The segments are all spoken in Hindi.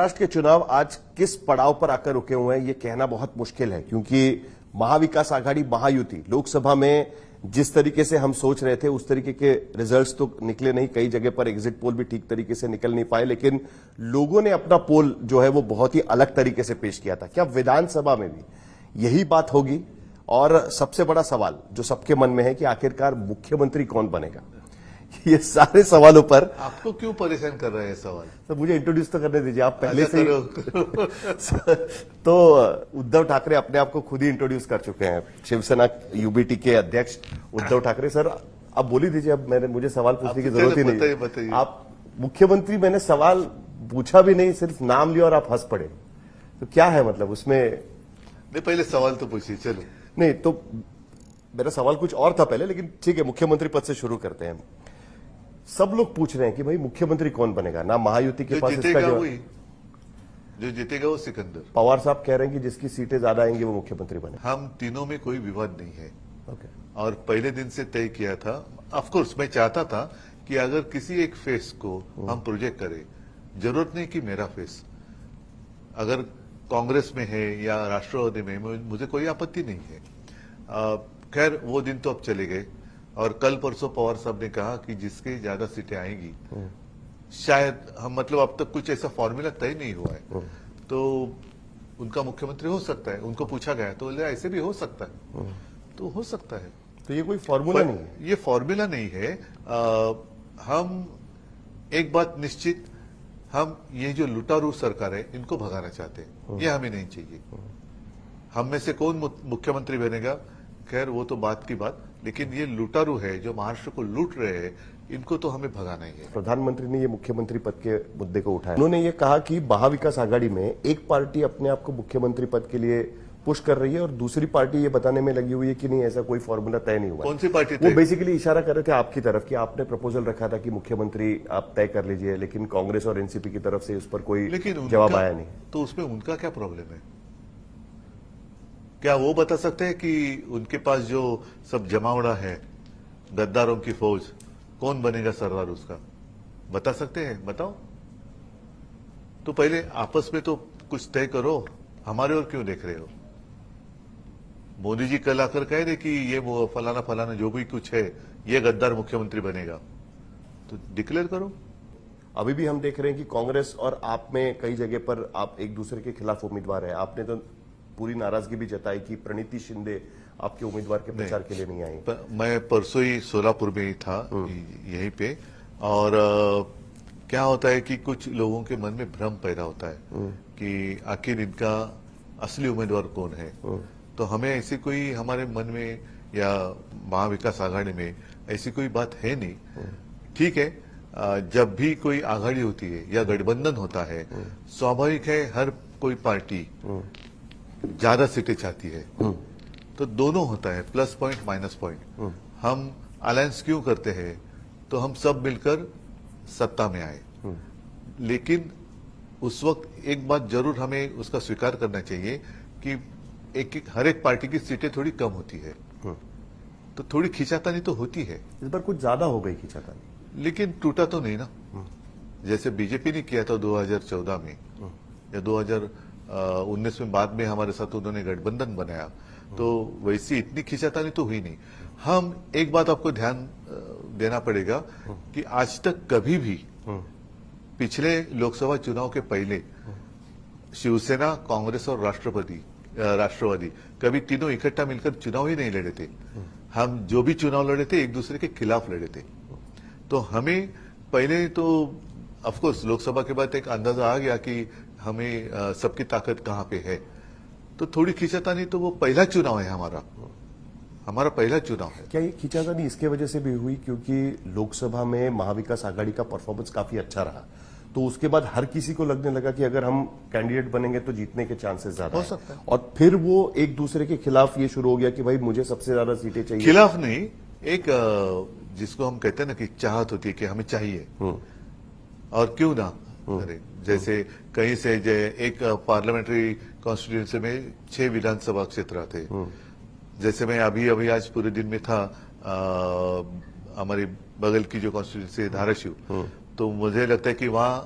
महाराष्ट्र के चुनाव आज किस पड़ाव पर आकर रुके हुए हैं ये कहना बहुत मुश्किल है, क्योंकि महाविकास आघाड़ी महायुति लोकसभा में जिस तरीके से हम सोच रहे थे उस तरीके के रिजल्ट्स तो निकले नहीं। कई जगह पर एग्जिट पोल भी ठीक तरीके से निकल नहीं पाए, लेकिन लोगों ने अपना पोल जो है वो बहुत ही अलग तरीके से पेश किया था। क्या विधानसभा में भी यही बात होगी? और सबसे बड़ा सवाल जो सबके मन में है कि आखिरकार मुख्यमंत्री कौन बनेगा? ये सारे सवालों पर आपको क्यों परेशान कर रहे हैं सवाल? तो मुझे इंट्रोड्यूस तो करने दीजिए, आप पहले से करो। तो उद्धव ठाकरे अपने आप को खुद ही इंट्रोड्यूस कर चुके हैं, शिवसेना यूबीटी के अध्यक्ष उद्धव ठाकरे। सर आप बोल ही दीजिए, अब मुझे सवाल पूछने की जरूरत ही नहीं। बताइए। आप मुख्यमंत्री, मैंने सवाल पूछा भी नहीं, सिर्फ नाम लिया और आप हंस पड़े, तो क्या है मतलब उसमें? नहीं, पहले सवाल तो पूछिए। चलो नहीं तो मेरा सवाल कुछ और था पहले, लेकिन ठीक है, मुख्यमंत्री पद से शुरू करते हैं। सब लोग पूछ रहे हैं कि भाई मुख्यमंत्री कौन बनेगा ना, महायुति के पास इसका जो जीतेगा वो सिकंदर। पवार साहब कह रहे हैं कि जिसकी सीटें ज्यादा आएंगी वो मुख्यमंत्री बने। हम तीनों में कोई विवाद नहीं है। ओके। और पहले दिन से तय किया था। ऑफकोर्स मैं चाहता था कि अगर किसी एक फेस को हम प्रोजेक्ट करें, जरूरत नहीं कि मेरा फेस, अगर कांग्रेस में है या राष्ट्रवादी में, मुझे कोई आपत्ति नहीं है। खैर वो दिन तो अब चले गए, और कल परसों पवार साहब ने कहा कि जिसके ज्यादा सीटें आएंगी, शायद हम मतलब अब तक कुछ ऐसा फॉर्मूला तय नहीं हुआ है, तो उनका मुख्यमंत्री हो सकता है। उनको पूछा गया तो बोले ऐसे भी हो सकता है, तो हो सकता है। तो ये कोई फॉर्मूला नहीं है? ये फॉर्मूला नहीं है। हम एक बात निश्चित, हम ये जो लुटारू सरकार है इनको भगाना चाहते हैं, ये हमें नहीं चाहिए। हम में से कौन मुख्यमंत्री बनेगा, खैर वो तो बात की बात, लेकिन ये लुटारू है जो महाराष्ट्र को लूट रहे हैं, इनको तो हमें भगाना ही है। प्रधानमंत्री ने ये मुख्यमंत्री पद के मुद्दे को उठाया। उन्होंने ये कहा कि महाविकास आघाड़ी में एक पार्टी अपने आप को मुख्यमंत्री पद के लिए पुश कर रही है और दूसरी पार्टी ये बताने में लगी हुई है कि नहीं, ऐसा कोई फॉर्मूला तय नहीं हुआ। कौन सी पार्टी? वो बेसिकली इशारा कर रहे थे आपकी तरफ कि आपने प्रपोजल रखा था कि मुख्यमंत्री आप तय कर लीजिए, लेकिन कांग्रेस और एनसीपी की तरफ से उस पर कोई जवाब आया नहीं। तो उसमें उनका क्या प्रॉब्लम है? क्या वो बता सकते हैं कि उनके पास जो सब जमावड़ा है, गद्दारों की फौज, कौन बनेगा सरदार उसका? बता सकते हैं? बताओ तो। पहले आपस में तो कुछ तय करो, हमारे और क्यों देख रहे हो? मोदी जी कल आकर कह रहे कि ये वो फलाना फलाना जो भी कुछ है, ये गद्दार मुख्यमंत्री बनेगा, तो डिक्लेयर करो। अभी भी हम देख रहे हैं कि कांग्रेस और आप में कई जगह पर आप एक दूसरे के खिलाफ उम्मीदवार है। आपने तो पूरी नाराजगी भी जताई कि प्रणीति शिंदे आपके उम्मीदवार के प्रचार के लिए नहीं आई। मैं परसों ही सोलापुर में ही था, यहीं पे, और क्या होता है कि कुछ लोगों के मन में भ्रम पैदा होता है कि आखिर इनका असली उम्मीदवार कौन है। तो हमें ऐसी कोई हमारे मन में या महाविकास आघाड़ी में ऐसी कोई बात है नहीं। ठीक है, जब भी कोई आघाड़ी होती है या गठबंधन होता है, स्वाभाविक है हर कोई पार्टी ज्यादा सीटें चाहती है, तो दोनों होता है, प्लस पॉइंट माइनस पॉइंट। हम अलायंस क्यों करते हैं? तो हम सब मिलकर सत्ता में आए, लेकिन उस वक्त एक बात जरूर हमें उसका स्वीकार करना चाहिए कि हर एक पार्टी की सीटें थोड़ी कम होती है, तो थोड़ी खींचातानी तो होती है। इस बार कुछ ज्यादा हो गई खींचातानी, लेकिन टूटा तो नहीं ना, जैसे बीजेपी ने किया था 2014 में या 2019 में। बाद में हमारे साथ उन्होंने गठबंधन बनाया, तो वैसी इतनी खींचातानी तो हुई नहीं। हम एक बात आपको ध्यान देना पड़ेगा कि आज तक कभी भी पिछले लोकसभा चुनाव के पहले शिवसेना, कांग्रेस और राष्ट्रवादी कभी तीनों इकट्ठा मिलकर चुनाव ही नहीं लड़े थे। हम जो भी चुनाव लड़े थे एक दूसरे के खिलाफ लड़े थे। तो हमें पहले तो ऑफकोर्स लोकसभा के बाद एक अंदाजा आ गया कि हमें सबकी ताकत कहां पे है। तो थोड़ी खींचातानी तो वो पहला चुनाव है हमारा पहला चुनाव है। क्या ये खींचातानी इसके वजह से भी हुई क्योंकि लोकसभा में महाविकास आघाड़ी का परफॉर्मेंस काफी अच्छा रहा, तो उसके बाद हर किसी को लगने लगा कि अगर हम कैंडिडेट बनेंगे तो जीतने के चांसेस ज्यादा हो सकता है, और फिर वो एक दूसरे के खिलाफ ये शुरू हो गया कि भाई मुझे सबसे ज्यादा सीटें चाहिए। खिलाफ नहीं, एक जिसको हम कहते हैं ना कि चाहत होती है कि हमें चाहिए और क्यों ना करें। जैसे कहीं से एक पार्लियामेंट्री कॉन्स्टिट्यूंसी में 6 विधानसभा क्षेत्र आते। जैसे मैं अभी आज पूरे दिन में था, हमारी बगल की जो कॉन्स्टिट्यूंसी है धाराशिव, तो मुझे लगता है कि वहां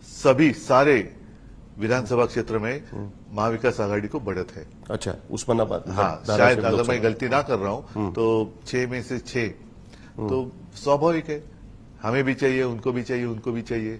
सारे विधानसभा क्षेत्र में महाविकास आघाड़ी को बढ़त है। अच्छा, उस्मानाबाद। हाँ, शायद अगर मैं गलती ना कर रहा हूं तो 6 में से 6, तो स्वाभाविक है, हमें भी चाहिए, उनको भी चाहिए, उनको भी चाहिए।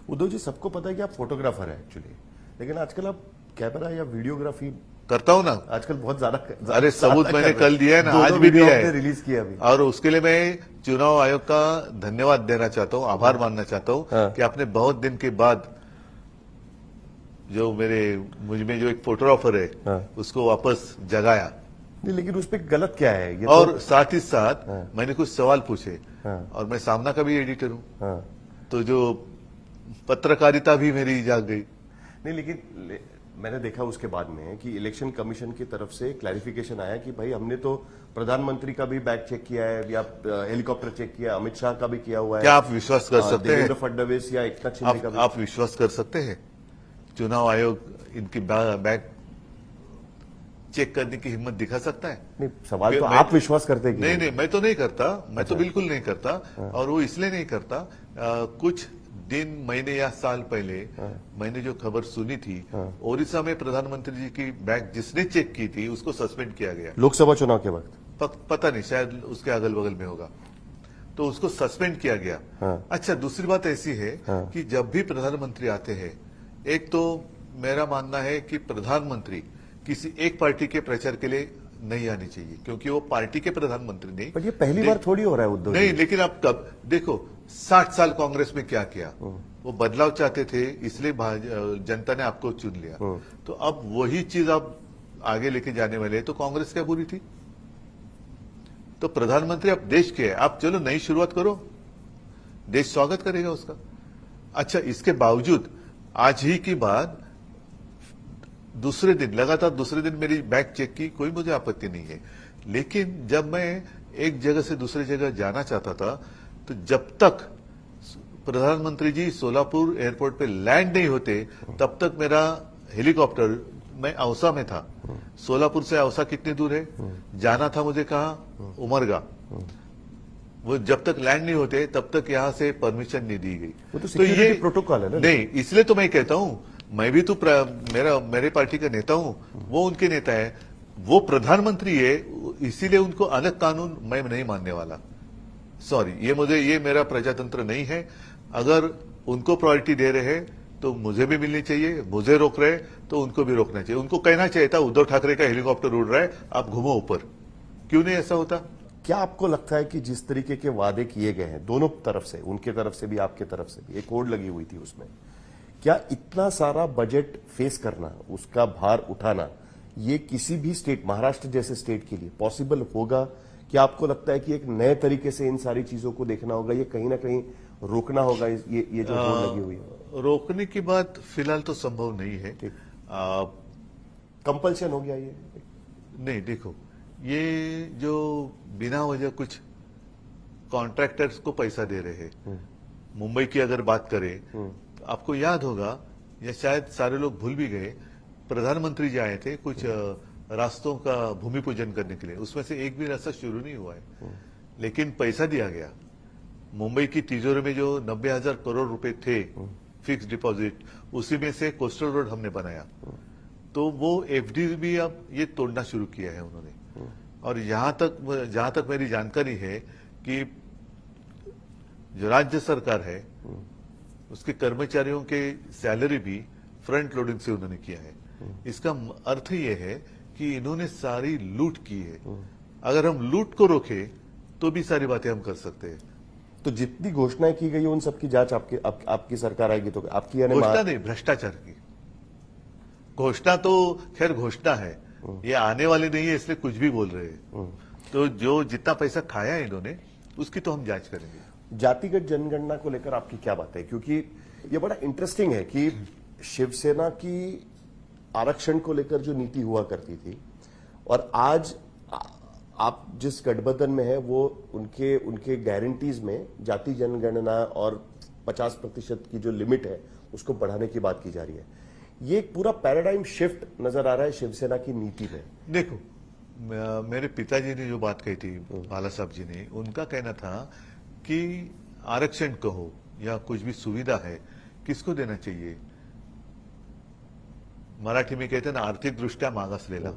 उद्धव जी, सबको पता है कि आप फोटोग्राफर है एक्चुअली, लेकिन आजकल आप कैमरा या वीडियोग्राफी करता हूं ना, आजकल बहुत ज्यादा। अरे सबूत मैंने कल दिया है ना, आज भी दिया है, रिलीज किया अभी। और उसके लिए मैं चुनाव आयोग का धन्यवाद देना चाहता हूं, आभार मानना चाहता हूं कि आपने बहुत दिन के बाद जो मुझ में जो एक फोटोग्राफर है उसको वापस जगाया। नहीं, लेकिन उस पर गलत क्या है ये? और साथ ही साथ मैंने कुछ सवाल पूछे, और मैं सामना का भी एडिटर हूं, तो जो पत्रकारिता भी मेरी जाग गई। नहीं, लेकिन मैंने देखा उसके बाद में कि इलेक्शन कमीशन की तरफ से क्लैरिफिकेशन आया कि भाई हमने तो प्रधानमंत्री का भी बैग चेक किया है, या हेलीकॉप्टर चेक किया, अमित शाह का भी किया हुआ है। क्या आप विश्वास कर सकते हैं? देवेंद्र फडणवीस या एकनाथ शिंदे का भी। आप विश्वास कर सकते हैं चुनाव आयोग इनकी बैग चेक करने की हिम्मत दिखा सकता है? नहीं, सवाल तो आप विश्वास करते हैं? नहीं, मैं तो नहीं करता, मैं तो बिल्कुल नहीं करता। और वो इसलिए नहीं करता, कुछ दिन, महीने या साल पहले मैंने जो खबर सुनी थी, ओडिशा में प्रधानमंत्री जी की बैग जिसने चेक की थी उसको सस्पेंड किया गया, लोकसभा चुनाव के वक्त। पता नहीं, शायद उसके अगल बगल में होगा, तो उसको सस्पेंड किया गया। अच्छा, दूसरी बात ऐसी है कि जब भी प्रधानमंत्री आते हैं, एक तो मेरा मानना है कि प्रधानमंत्री किसी एक पार्टी के प्रचार के लिए नहीं आनी चाहिए, क्योंकि वो पार्टी के प्रधानमंत्री नहीं। पर ये पहली बार थोड़ी हो रहा है उद्धव जी। नहीं, लेकिन आप कब देखो 60 साल कांग्रेस में क्या किया, वो बदलाव चाहते थे, इसलिए जनता ने आपको चुन लिया। तो अब वही चीज आप आगे लेके जाने वाले, तो कांग्रेस क्या बुरी थी? तो प्रधानमंत्री आप देश के हैं, आप चलो नई शुरुआत करो, देश स्वागत करेगा उसका। अच्छा, इसके बावजूद आज ही की बात लगातार दूसरे दिन मेरी बैग चेक की, कोई मुझे आपत्ति नहीं है। लेकिन जब मैं एक जगह से दूसरी जगह जाना चाहता था, तो जब तक प्रधानमंत्री जी सोलापुर एयरपोर्ट पे लैंड नहीं होते, तब तक मेरा हेलीकॉप्टर, मैं औसा में था, सोलापुर से औसा कितनी दूर है, जाना था मुझे कहा, उमरगा, वो जब तक लैंड नहीं होते तब तक यहां से परमिशन नहीं दी गई। वो तो ये प्रोटोकॉल है ना? नहीं, इसलिए तो मैं कहता हूं, मैं भी तो मेरे पार्टी का नेता हूं, वो उनके नेता है, वो प्रधानमंत्री है, इसीलिए उनको अलग कानून मैं नहीं मानने वाला। सॉरी, ये मेरा प्रजातंत्र नहीं है। अगर उनको प्रायोरिटी दे रहे हैं तो मुझे भी मिलनी चाहिए, मुझे रोक रहे तो उनको भी रोकना चाहिए। उनको कहना चाहिए था उद्धव ठाकरे का हेलीकॉप्टर उड़ रहा है, आप घूमो ऊपर। क्यों नहीं ऐसा होता? क्या आपको लगता है कि जिस तरीके के वादे किए गए हैं दोनों तरफ से, उनके तरफ से भी आपके तरफ से भी, एक होड़ लगी हुई थी उसमें, क्या इतना सारा बजट फेस करना, उसका भार उठाना, ये किसी भी स्टेट, महाराष्ट्र जैसे स्टेट के लिए पॉसिबल होगा? क्या आपको लगता है कि एक नए तरीके से इन सारी चीजों को देखना होगा, ये कहीं ना कहीं रोकना होगा, ये जो होड़ लगी हुई है? रोकने की बात फिलहाल तो संभव नहीं है। कंपल्शन हो गया ये? नहीं, देखो, ये जो बिना वजह कुछ कॉन्ट्रैक्टर्स को पैसा दे रहे हैं, मुंबई की अगर बात करें तो आपको याद होगा, या शायद सारे लोग भूल भी गए, प्रधानमंत्री जी आए थे कुछ रास्तों का भूमि पूजन करने के लिए, उसमें से एक भी रास्ता शुरू नहीं हुआ है, लेकिन पैसा दिया गया। मुंबई की तिजोरी में जो 90,000 करोड़ रुपए थे फिक्स डिपॉजिट, उसी में से कोस्टल रोड हमने बनाया, तो वो एफडी भी अब ये तोड़ना शुरू किया है उन्होंने। और जहां तक मेरी जानकारी है कि जो राज्य सरकार है उसके कर्मचारियों के सैलरी भी फ्रंट लोडिंग से उन्होंने किया है। इसका अर्थ ये है कि इन्होंने सारी लूट की है। अगर हम लूट को रोके तो भी सारी बातें हम कर सकते हैं। तो जितनी घोषणाएं की गई उन सबकी जांच आपकी सरकार आएगी तो आपकी? घोषणा नहीं, भ्रष्टाचार की घोषणा तो खैर घोषणा है, ये आने वाले नहीं है, इसलिए कुछ भी बोल रहे हैं। तो जो जितना पैसा खाया है इन्होंने, उसकी तो हम जांच करेंगे। जातिगत जनगणना को लेकर आपकी क्या बात है? क्योंकि ये बड़ा इंटरेस्टिंग है कि शिवसेना की आरक्षण को लेकर जो नीति हुआ करती थी, और आज आप जिस गठबंधन में है वो उनके गारंटीज में जाति जनगणना और 50% की जो लिमिट है उसको बढ़ाने की बात की जा रही है। ये एक पूरा पैराडाइम शिफ्ट नजर आ रहा है शिवसेना की नीति में। देखो, मेरे पिताजी ने जो बात कही थी, बाला साहब जी ने, उनका कहना था कि आरक्षण कहो या कुछ भी सुविधा है, किसको देना चाहिए? मराठी में कहते हैं ना आर्थिक दृष्ट्या मागासलेला